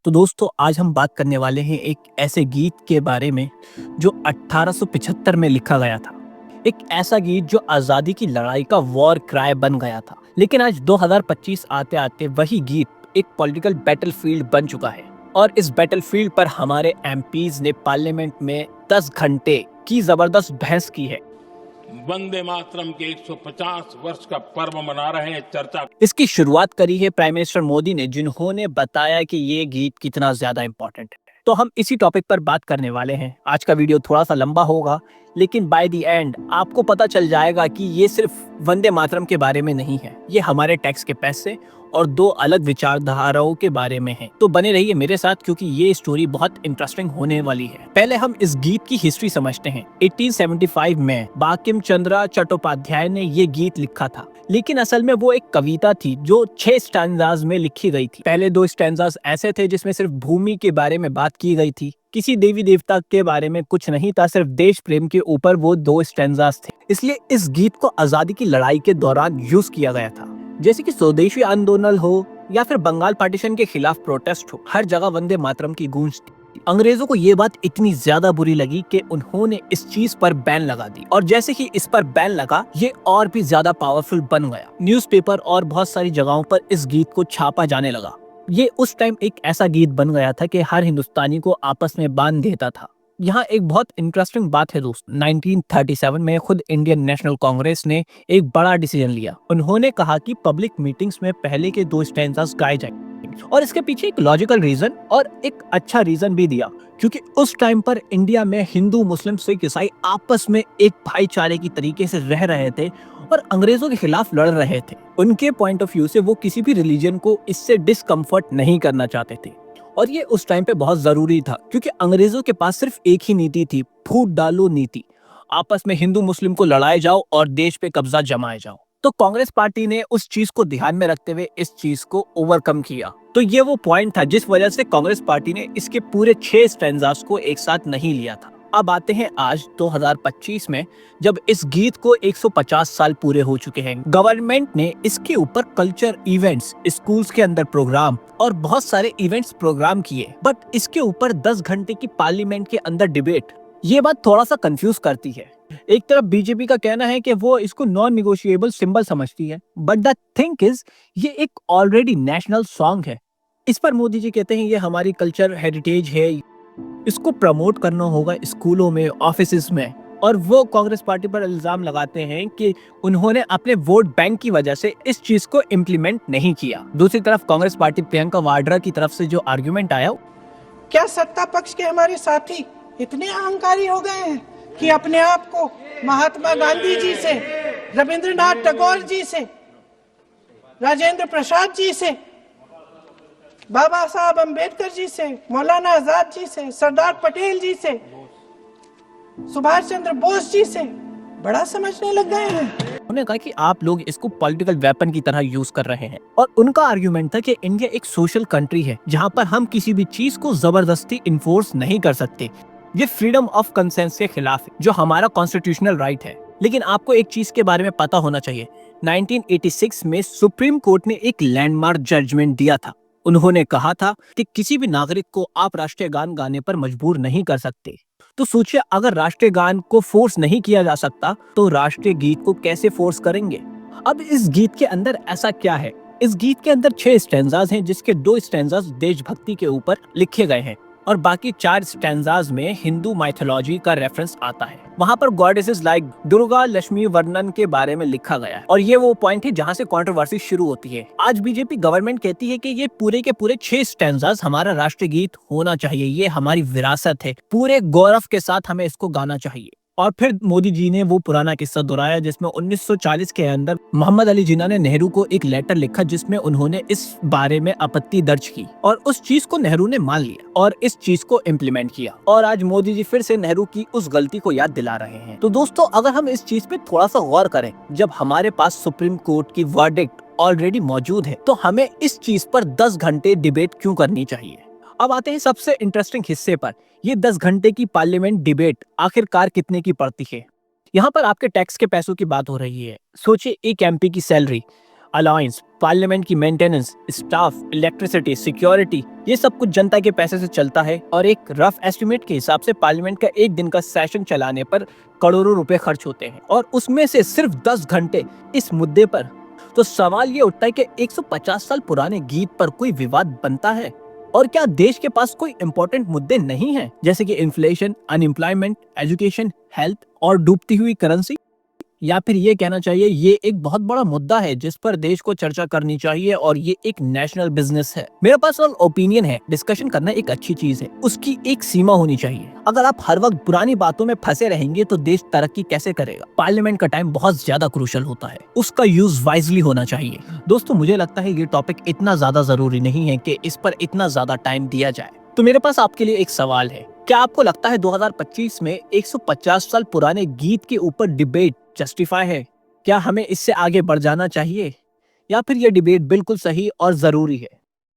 तो दोस्तों आज हम बात करने वाले हैं एक ऐसे गीत के बारे में जो 1875 में लिखा गया था। एक ऐसा गीत जो आज़ादी की लड़ाई का वॉर क्राई बन गया था। लेकिन आज 2025 आते आते वही गीत एक पॉलिटिकल बैटलफील्ड बन चुका है और इस बैटलफील्ड पर हमारे एमपीज ने पार्लियामेंट में 10 घंटे की जबरदस्त बहस की है। वंदे मातरम के 150 वर्ष का पर्व मना रहे हैं। चर्चा इसकी शुरुआत करी है प्राइम मिनिस्टर मोदी ने, जिन्होंने बताया कि ये गीत कितना ज्यादा इंपॉर्टेंट है। तो हम इसी टॉपिक पर बात करने वाले हैं। आज का वीडियो थोड़ा सा लंबा होगा, लेकिन बाय द एंड आपको पता चल जाएगा कि ये सिर्फ वंदे मातरम के बारे में नहीं है, ये हमारे टैक्स के पैसे और दो अलग विचारधाराओं के बारे में है। तो बने रहिए मेरे साथ क्योंकि ये स्टोरी बहुत इंटरेस्टिंग होने वाली है। पहले हम इस गीत की हिस्ट्री समझते हैं। 1875 में बांकिम चंद्र चट्टोपाध्याय ने ये गीत लिखा था, लेकिन असल में वो एक कविता थी जो 6 स्टैंजाज में लिखी गई थी। पहले 2 स्टैंजाज ऐसे थे जिसमें सिर्फ भूमि के बारे में बात की गई थी, किसी देवी देवता के बारे में कुछ नहीं था, सिर्फ देश प्रेम के ऊपर वो 2 स्टैंजाज थे। इसलिए इस गीत को आजादी की लड़ाई के दौरान यूज किया गया था। जैसे कि स्वदेशी आंदोलन हो या फिर बंगाल पार्टीशन के खिलाफ प्रोटेस्ट हो, हर जगह वंदे मातरम की गूंज थी। अंग्रेजों को ये बात इतनी ज्यादा बुरी लगी कि उन्होंने इस चीज पर बैन लगा दी और जैसे ही इस पर बैन लगा ये और भी ज्यादा पावरफुल बन गया। न्यूज़पेपर और बहुत सारी जगहों पर इस गीत को छापा जाने लगा। ये उस टाइम एक ऐसा गीत बन गया था कि हर हिंदुस्तानी को आपस में बांध देता था। यहाँ एक बहुत इंटरेस्टिंग बात है दोस्त, 1937 में खुद इंडियन नेशनल कांग्रेस ने एक बड़ा डिसीजन लिया। उन्होंने कहा कि पब्लिक मीटिंग्स में पहले के 2 स्टैंजास गाए जाएं और इसके पीछे एक लॉजिकल रीजन और एक अच्छा रीजन भी दिया, क्योंकि उस टाइम पर इंडिया में हिंदू मुस्लिम सिख ईसाई आपस में एक भाईचारे की तरीके से रह रहे थे और अंग्रेजों के खिलाफ लड़ रहे थे। उनके पॉइंट ऑफ व्यू से वो किसी भी रिलीजन को इससे डिस्कम्फर्ट नहीं करना चाहते थे और ये उस टाइम पे बहुत जरूरी था, क्योंकि अंग्रेजों के पास सिर्फ एक ही नीति थी, फूट डालो नीति। आपस में हिंदू मुस्लिम को लड़ाए जाओ और देश पे कब्जा जमाए जाओ। तो कांग्रेस पार्टी ने उस चीज को ध्यान में रखते हुए इस चीज को ओवरकम किया। तो ये वो पॉइंट था जिस वजह से कांग्रेस पार्टी ने इसके पूरे 6 स्टैंजास को एक साथ नहीं लिया था। अब आते हैं आज 2025 में, जब इस गीत को 150 साल पूरे हो चुके हैं। गवर्नमेंट ने इसके ऊपर कल्चर इवेंट्स, स्कूल्स के अंदर प्रोग्राम और बहुत सारे इवेंट्स प्रोग्राम किए, बट इसके ऊपर 10 घंटे की पार्लियामेंट के अंदर डिबेट, ये बात थोड़ा सा कंफ्यूज करती है। एक तरफ बीजेपी का कहना है कि वो इसको नॉन निगोशिएबल सिंबल समझती है, बट द थिंग इज ये एक ऑलरेडी नेशनल सॉन्ग है। इस पर मोदी जी कहते हैं ये हमारी कल्चर हेरिटेज है, इसको प्रमोट करना होगा स्कूलों में, ऑफिसेज में। और वो कांग्रेस पार्टी पर इल्जाम लगाते हैं कि उन्होंने अपने वोट बैंक की वजह से इस चीज को इम्प्लीमेंट नहीं किया। दूसरी तरफ कांग्रेस पार्टी प्रियंका वाड्रा की तरफ से जो आर्गुमेंट आया, क्या सत्ता पक्ष के हमारे साथी इतने अहंकारी हो गए हैं कि अपने आप को महात्मा गांधी जी से, रविंद्रनाथ टैगोर जी से, राजेंद्र प्रसाद जी से, बाबा साहब अम्बेडकर जी से, मौलाना आजाद जी से, सरदार पटेल जी से, सुभाष चंद्र बोस जी से बड़ा समझने लग गए हैं। उन्होंने कहा कि आप लोग इसको पॉलिटिकल वेपन की तरह यूज कर रहे हैं। और उनका आर्गुमेंट था कि इंडिया एक सोशल कंट्री है जहां पर हम किसी भी चीज को जबरदस्ती इन्फोर्स नहीं कर सकते। ये फ्रीडम ऑफ कंसेंस के खिलाफ है, जो हमारा कॉन्स्टिट्यूशनल राइट है। लेकिन आपको एक चीज के बारे में पता होना चाहिए, 1986 में सुप्रीम कोर्ट ने एक लैंडमार्क जजमेंट दिया था। उन्होंने कहा था कि किसी भी नागरिक को आप राष्ट्रीय गान गाने पर मजबूर नहीं कर सकते। तो सोचिए, अगर राष्ट्रीय गान को फोर्स नहीं किया जा सकता तो राष्ट्रीय गीत को कैसे फोर्स करेंगे। अब इस गीत के अंदर ऐसा क्या है? इस गीत के अंदर 6 स्टैंजाज हैं, जिसके 2 स्टैंजाज देशभक्ति के ऊपर लिखे गए हैं और बाकी 4 स्टैंजाज में हिंदू माइथोलॉजी का रेफरेंस आता है। वहाँ पर गॉडेसेस लाइक दुर्गा लक्ष्मी वर्णन के बारे में लिखा गया है और ये वो पॉइंट है जहाँ से कंट्रोवर्सी शुरू होती है। आज बीजेपी गवर्नमेंट कहती है कि ये पूरे के पूरे 6 स्टैंजाज हमारा राष्ट्रीय गीत होना चाहिए, ये हमारी विरासत है, पूरे गौरव के साथ हमें इसको गाना चाहिए। और फिर मोदी जी ने वो पुराना किस्सा दोहराया जिसमें 1940 के अंदर मोहम्मद अली जिन्ना ने नेहरू को एक लेटर लिखा जिसमें उन्होंने इस बारे में आपत्ति दर्ज की और उस चीज को नेहरू ने मान लिया और इस चीज को इम्प्लीमेंट किया। और आज मोदी जी फिर से नेहरू की उस गलती को याद दिला रहे हैं। तो दोस्तों, अगर हम इस चीज पे थोड़ा सा गौर करें, जब हमारे पास सुप्रीम कोर्ट की वर्डिक्ट ऑलरेडी मौजूद है तो हमें इस चीज पर 10 घंटे डिबेट क्यों करनी चाहिए। अब आते हैं सबसे इंटरेस्टिंग हिस्से पर। ये 10 घंटे की पार्लियामेंट डिबेट आखिरकार कितने की पड़ती है? यहाँ पर आपके टैक्स के पैसों की बात हो रही है। सोचिए, एक एमपी की सैलरी अलाउंस, पार्लियामेंट की मेंटेनेंस, स्टाफ, इलेक्ट्रिसिटी, सिक्योरिटी, ये सब कुछ जनता के पैसे से चलता है और एक रफ एस्टिमेट के हिसाब से पार्लियामेंट का एक दिन का सेशन चलाने पर करोड़ों रुपए खर्च होते हैं और उसमें से सिर्फ 10 घंटे इस मुद्दे पर। तो सवाल ये उठता है कि 150 साल पुराने गीत पर कोई विवाद बनता है और क्या देश के पास कोई इंपॉर्टेंट मुद्दे नहीं हैं, जैसे कि इन्फ्लेशन, अनएम्प्लॉयमेंट, एजुकेशन, हेल्थ और डूबती हुई करेंसी? या फिर ये कहना चाहिए ये एक बहुत बड़ा मुद्दा है जिस पर देश को चर्चा करनी चाहिए और ये एक नेशनल बिजनेस है। मेरा पर्सनल ओपिनियन है, डिस्कशन करना एक अच्छी चीज है, उसकी एक सीमा होनी चाहिए। अगर आप हर वक्त पुरानी बातों में फंसे रहेंगे तो देश तरक्की कैसे करेगा? पार्लियामेंट का टाइम बहुत ज्यादा क्रूशल होता है, उसका यूज वाइजली होना चाहिए। दोस्तों, मुझे लगता है ये टॉपिक इतना ज्यादा जरूरी नहीं है कि इस पर इतना ज्यादा टाइम दिया जाए। तो मेरे पास आपके लिए एक सवाल है, क्या आपको लगता है 2025 में 150 साल पुराने गीत के ऊपर डिबेट जस्टिफाई है? क्या हमें इससे आगे बढ़ जाना चाहिए या फिर यह डिबेट बिल्कुल सही और जरूरी है?